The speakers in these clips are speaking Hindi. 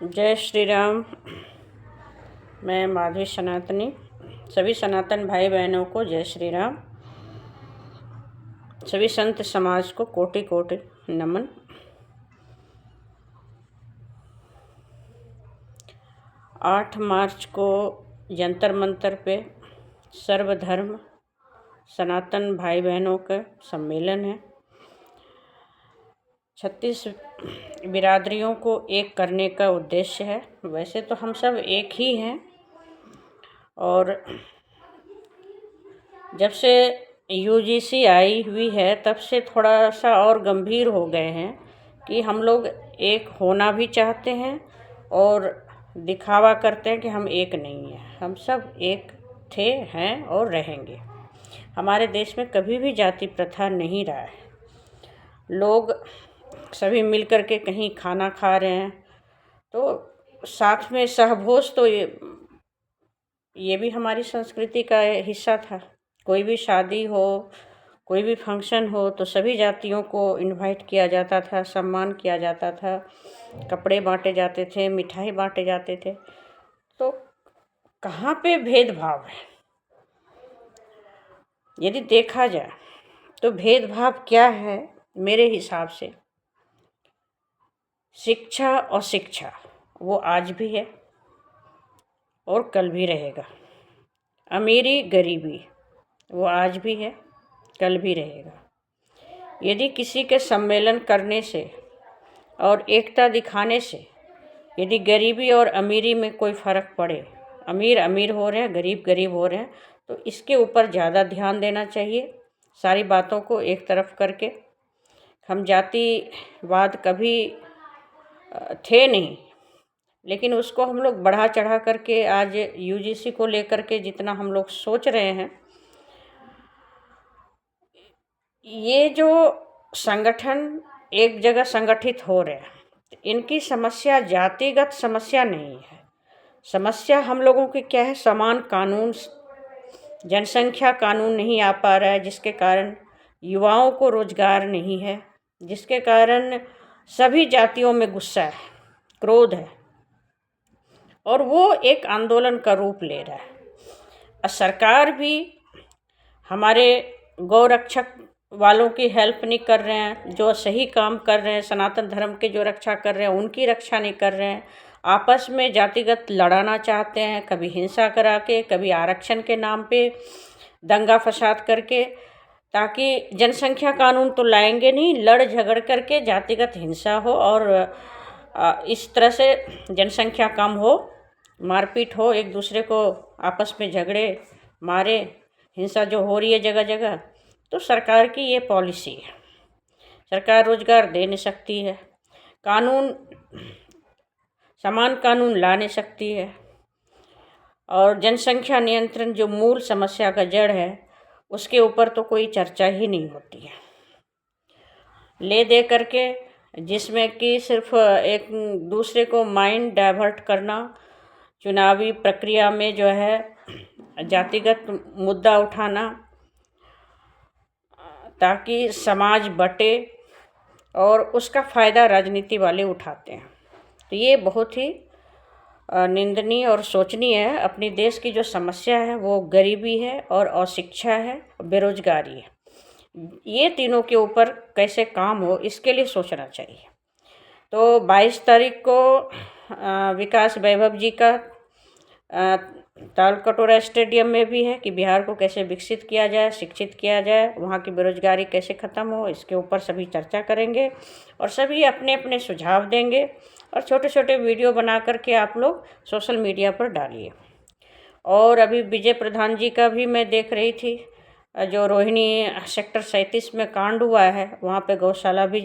जय श्री राम। मैं माधवी सनातनी। सभी सनातन भाई बहनों को जय श्री राम। सभी संत समाज को कोटि कोटि नमन। आठ मार्च को जंतर मंतर पे सर्वधर्म सनातन भाई बहनों का सम्मेलन है। 36 बिरादरियों को एक करने का उद्देश्य है। वैसे तो हम सब एक ही हैं, और जब से यूजीसी आई हुई है तब से थोड़ा सा और गंभीर हो गए हैं कि हम लोग एक होना भी चाहते हैं और दिखावा करते हैं कि हम एक नहीं हैं। हम सब एक थे, हैं और रहेंगे। हमारे देश में कभी भी जाति प्रथा नहीं रहा है। लोग सभी मिल कर के कहीं खाना खा रहे हैं तो साथ में सहभोज, तो ये भी हमारी संस्कृति का हिस्सा था। कोई भी शादी हो, कोई भी फंक्शन हो तो सभी जातियों को इनवाइट किया जाता था, सम्मान किया जाता था, कपड़े बांटे जाते थे, मिठाई बांटे जाते थे। तो कहाँ पे भेदभाव है? यदि देखा जाए तो भेदभाव क्या है? मेरे हिसाब से शिक्षा और शिक्षा वो आज भी है और कल भी रहेगा। अमीरी गरीबी वो आज भी है, कल भी रहेगा। यदि किसी के सम्मेलन करने से और एकता दिखाने से यदि गरीबी और अमीरी में कोई फ़र्क पड़े, अमीर अमीर हो रहे हैं, गरीब गरीब हो रहे हैं, तो इसके ऊपर ज़्यादा ध्यान देना चाहिए। सारी बातों को एक तरफ करके, हम जातिवाद कभी थे नहीं, लेकिन उसको हम लोग बढ़ा चढ़ा करके आज यूजीसी को लेकर के जितना हम लोग सोच रहे हैं, ये जो संगठन एक जगह संगठित हो रहे हैं, इनकी समस्या जातिगत समस्या नहीं है। समस्या हम लोगों की क्या है? समान कानून, जनसंख्या कानून नहीं आ पा रहा है, जिसके कारण युवाओं को रोजगार नहीं है, जिसके कारण सभी जातियों में गुस्सा है, क्रोध है, और वो एक आंदोलन का रूप ले रहा है। और सरकार भी हमारे गौरक्षक वालों की हेल्प नहीं कर रहे हैं, जो सही काम कर रहे हैं, सनातन धर्म के जो रक्षा कर रहे हैं उनकी रक्षा नहीं कर रहे हैं। आपस में जातिगत लड़ाना चाहते हैं, कभी हिंसा करा के, कभी आरक्षण के नाम पे दंगा फसाद करके, ताकि जनसंख्या कानून तो लाएंगे नहीं, लड़ झगड़ करके जातिगत हिंसा हो और इस तरह से जनसंख्या कम हो, मारपीट हो, एक दूसरे को आपस में झगड़े मारे, हिंसा जो हो रही है जगह जगह। तो सरकार की ये पॉलिसी है। सरकार रोजगार दे नहीं सकती है, कानून, समान कानून ला नहीं सकती है, और जनसंख्या नियंत्रण जो मूल समस्या का जड़ है उसके ऊपर तो कोई चर्चा ही नहीं होती है। ले दे करके, जिसमें कि सिर्फ एक दूसरे को माइंड डाइवर्ट करना, चुनावी प्रक्रिया में जो है जातिगत मुद्दा उठाना ताकि समाज बटे, और उसका फ़ायदा राजनीति वाले उठाते हैं। तो ये बहुत ही निंदनीय और सोचनीय है। अपनी देश की जो समस्या है वो गरीबी है और अशिक्षा है, बेरोजगारी है। ये तीनों के ऊपर कैसे काम हो, इसके लिए सोचना चाहिए। तो 22 तारीख को विकास वैभव जी का तालकटोरा स्टेडियम में भी है कि बिहार को कैसे विकसित किया जाए, शिक्षित किया जाए, वहाँ की बेरोजगारी कैसे ख़त्म हो, इसके ऊपर सभी चर्चा करेंगे और सभी अपने अपने सुझाव देंगे। और छोटे छोटे वीडियो बना करके आप लोग सोशल मीडिया पर डालिए। और अभी विजय प्रधान जी का भी मैं देख रही थी, जो रोहिणी सेक्टर 37 में कांड हुआ है, वहाँ पे गौशाला भी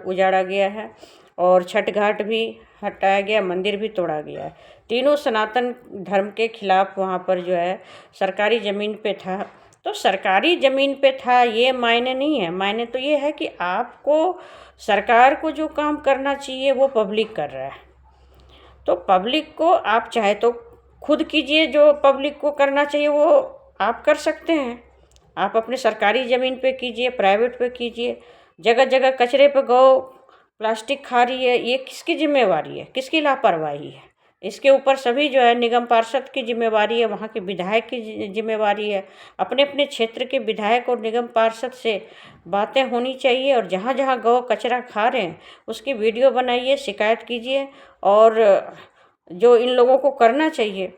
उजाड़ा गया है और छठ घाट भी हटाया गया, मंदिर भी तोड़ा गया है। तीनों सनातन धर्म के खिलाफ वहाँ पर जो है सरकारी ज़मीन पे था। तो सरकारी ज़मीन पे था ये मायने नहीं है, मायने तो ये है कि आपको, सरकार को जो काम करना चाहिए वो पब्लिक कर रहा है। तो पब्लिक को आप चाहे तो खुद कीजिए, जो पब्लिक को करना चाहिए वो आप कर सकते हैं। आप अपने सरकारी ज़मीन पे कीजिए, प्राइवेट पे कीजिए, जगह जगह कचरे पे गौ प्लास्टिक खा रही है, ये किसकी जिम्मेवारी है, किसकी लापरवाही है? इसके ऊपर सभी जो है निगम पार्षद की जिम्मेवारी है, वहाँ के विधायक की जिम्मेवारी है। अपने अपने क्षेत्र के विधायक और निगम पार्षद से बातें होनी चाहिए, और जहाँ जहाँ गौ कचरा खा रहे हैं उसकी वीडियो बनाइए, शिकायत कीजिए। और जो इन लोगों को करना चाहिए,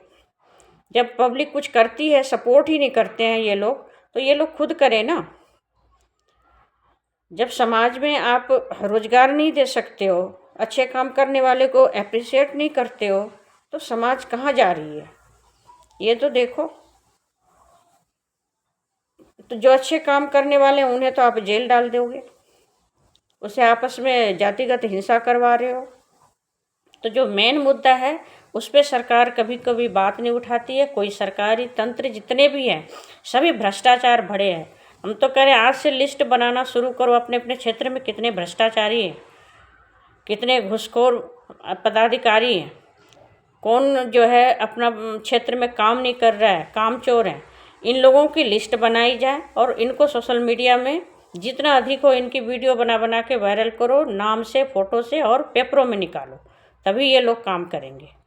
जब पब्लिक कुछ करती है, सपोर्ट ही नहीं करते हैं ये लोग, तो ये लोग खुद करें ना। जब समाज में आप रोजगार नहीं दे सकते हो, अच्छे काम करने वाले को अप्रिशिएट नहीं करते हो, तो समाज कहाँ जा रही है, ये तो देखो। तो जो अच्छे काम करने वाले हैं उन्हें तो आप जेल डाल दोगे, उसे आपस में जातिगत हिंसा करवा रहे हो। तो जो मेन मुद्दा है उस पर सरकार कभी कभी बात नहीं उठाती है। कोई सरकारी तंत्र जितने भी हैं सभी भ्रष्टाचार भरे हैं। हम तो कह रहे हैं आज से लिस्ट बनाना शुरू करो अपने अपने क्षेत्र में, कितने भ्रष्टाचारी हैं, कितने घूसखोर पदाधिकारी हैं, कौन जो है अपना क्षेत्र में काम नहीं कर रहा है, कामचोर हैं। इन लोगों की लिस्ट बनाई जाए और इनको सोशल मीडिया में जितना अधिक हो इनकी वीडियो बना बना के वायरल करो, नाम से, फ़ोटो से, और पेपरों में निकालो, तभी ये लोग काम करेंगे।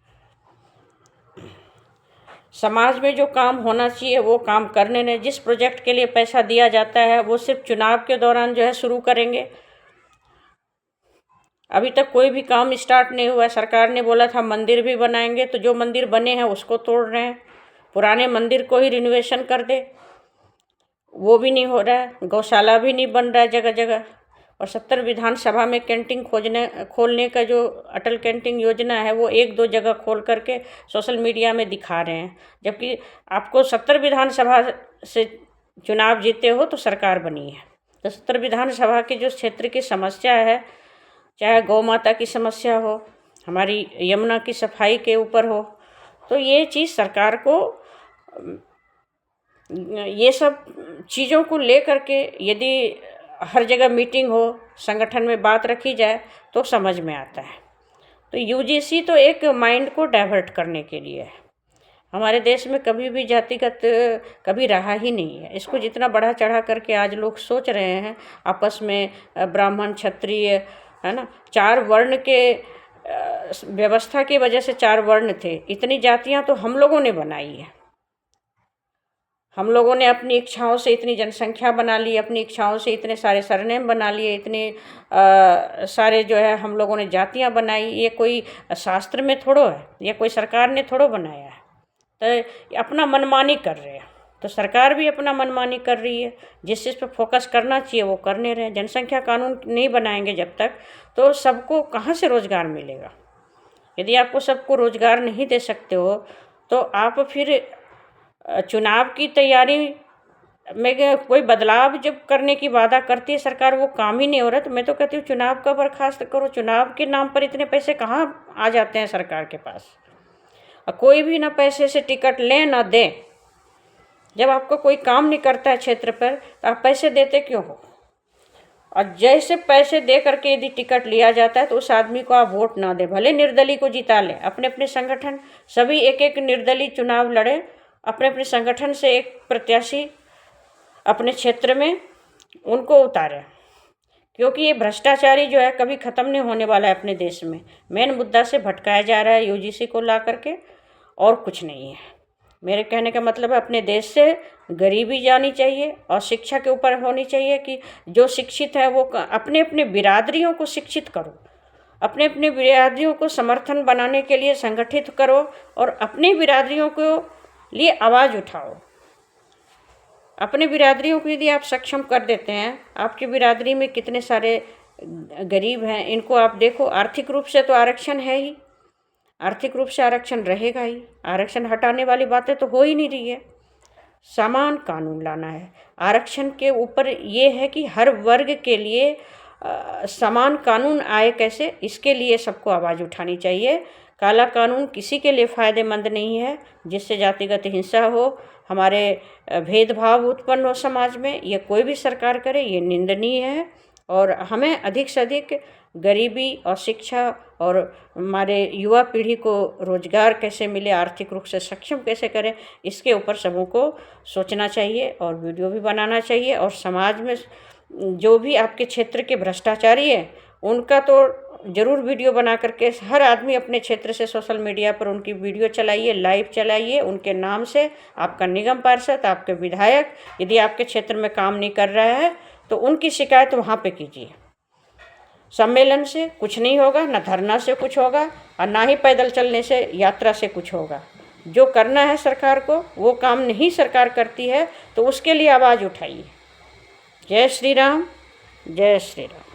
समाज में जो काम होना चाहिए वो काम करने ने, जिस प्रोजेक्ट के लिए पैसा दिया जाता है वो सिर्फ चुनाव के दौरान जो है शुरू करेंगे। अभी तक कोई भी काम स्टार्ट नहीं हुआ है। सरकार ने बोला था मंदिर भी बनाएंगे, तो जो मंदिर बने हैं उसको तोड़ रहे हैं, पुराने मंदिर को ही रिनोवेशन कर दे, वो भी नहीं हो रहा है। गौशाला भी नहीं बन रहा है जगह जगह। और 70 विधानसभा में कैंटीन खोलने का जो अटल कैंटीन योजना है वो 1-2 जगह खोल करके सोशल मीडिया में दिखा रहे हैं, जबकि आपको 70 विधानसभा से चुनाव जीते हो तो सरकार बनी है। तो 70 विधानसभा की जो क्षेत्र की समस्या है, चाहे गौ माता की समस्या हो, हमारी यमुना की सफाई के ऊपर हो, तो ये चीज़ सरकार को ये सब चीज़ों को लेकर के यदि हर जगह मीटिंग हो, संगठन में बात रखी जाए तो समझ में आता है। तो यूजीसी तो एक माइंड को डाइवर्ट करने के लिए है। हमारे देश में कभी भी जातिगत कभी रहा ही नहीं है। इसको जितना बढ़ा चढ़ा करके आज लोग सोच रहे हैं आपस में, ब्राह्मण, क्षत्रिय, है ना, 4 वर्ण के व्यवस्था की वजह से 4 वर्ण थे। इतनी जातियां तो हम लोगों ने बनाई है। हम लोगों ने अपनी इच्छाओं से इतनी जनसंख्या बना ली, अपनी इच्छाओं से इतने सारे सरनेम बना लिए, इतने सारे जो है हम लोगों ने जातियां बनाई। ये कोई शास्त्र में थोड़ो है, ये कोई सरकार ने थोड़ो बनाया है। तो अपना मनमानी कर रहे हैं, तो सरकार भी अपना मनमानी कर रही है। जिस चीज़ पर फोकस करना चाहिए वो करने रहे। जनसंख्या कानून नहीं बनाएंगे जब तक, तो सबको कहाँ से रोज़गार मिलेगा? यदि आपको सबको रोज़गार नहीं दे सकते हो तो आप फिर चुनाव की तैयारी में कोई बदलाव जब करने की वादा करती है सरकार, वो काम ही नहीं हो रहा, तो मैं तो कहती हूँ चुनाव का बर्खास्त करो। चुनाव के नाम पर इतने पैसे कहाँ आ जाते हैं सरकार के पास? और कोई भी ना पैसे से टिकट ले ना दे। जब आपको कोई काम नहीं करता है क्षेत्र पर तो आप पैसे देते क्यों हो? और जैसे पैसे दे करके यदि टिकट लिया जाता है तो उस आदमी को आप वोट ना दें, भले निर्दलीय को जिता लें। अपने अपने संगठन सभी एक निर्दलीय चुनाव लड़े, अपने अपने संगठन से एक प्रत्याशी अपने क्षेत्र में उनको उतारें, क्योंकि ये भ्रष्टाचारी जो है कभी ख़त्म नहीं होने वाला है अपने देश में। मेन मुद्दा से भटकाया जा रहा है यूजीसी को ला करके, और कुछ नहीं है। मेरे कहने का मतलब है अपने देश से गरीबी जानी चाहिए और शिक्षा के ऊपर होनी चाहिए कि जो शिक्षित है वो अपने अपने बिरादरियों को शिक्षित करो, अपने अपने बिरादरियों को समर्थन बनाने के लिए संगठित करो और अपनी बिरादरियों को लिए आवाज़ उठाओ। अपने बिरादरियों को यदि आप सक्षम कर देते हैं, आपकी बिरादरी में कितने सारे गरीब हैं, इनको आप देखो। आर्थिक रूप से तो आरक्षण है ही, आर्थिक रूप से आरक्षण रहेगा ही। आरक्षण हटाने वाली बातें तो हो ही नहीं रही है। समान कानून लाना है। आरक्षण के ऊपर ये है कि हर वर्ग के लिए समान कानून आए कैसे, इसके लिए सबको आवाज़ उठानी चाहिए। काला कानून किसी के लिए फ़ायदेमंद नहीं है, जिससे जातिगत हिंसा हो, हमारे भेदभाव उत्पन्न हो समाज में। ये कोई भी सरकार करे ये निंदनीय है। और हमें अधिक से अधिक गरीबी और शिक्षा और हमारे युवा पीढ़ी को रोज़गार कैसे मिले, आर्थिक रूप से सक्षम कैसे करें, इसके ऊपर सबों को सोचना चाहिए और वीडियो भी बनाना चाहिए। और समाज में जो भी आपके क्षेत्र के भ्रष्टाचारी हैं उनका तो ज़रूर वीडियो बना करके हर आदमी अपने क्षेत्र से सोशल मीडिया पर उनकी वीडियो चलाइए, लाइव चलाइए। उनके नाम से आपका निगम पार्षद, आपके विधायक यदि आपके क्षेत्र में काम नहीं कर रहा है तो उनकी शिकायत वहाँ पे कीजिए। सम्मेलन से कुछ नहीं होगा, ना धरना से कुछ होगा और ना ही पैदल चलने से, यात्रा से कुछ होगा। जो करना है सरकार को वो काम नहीं सरकार करती है, तो उसके लिए आवाज़ उठाइए। जय श्री राम, जय श्री राम।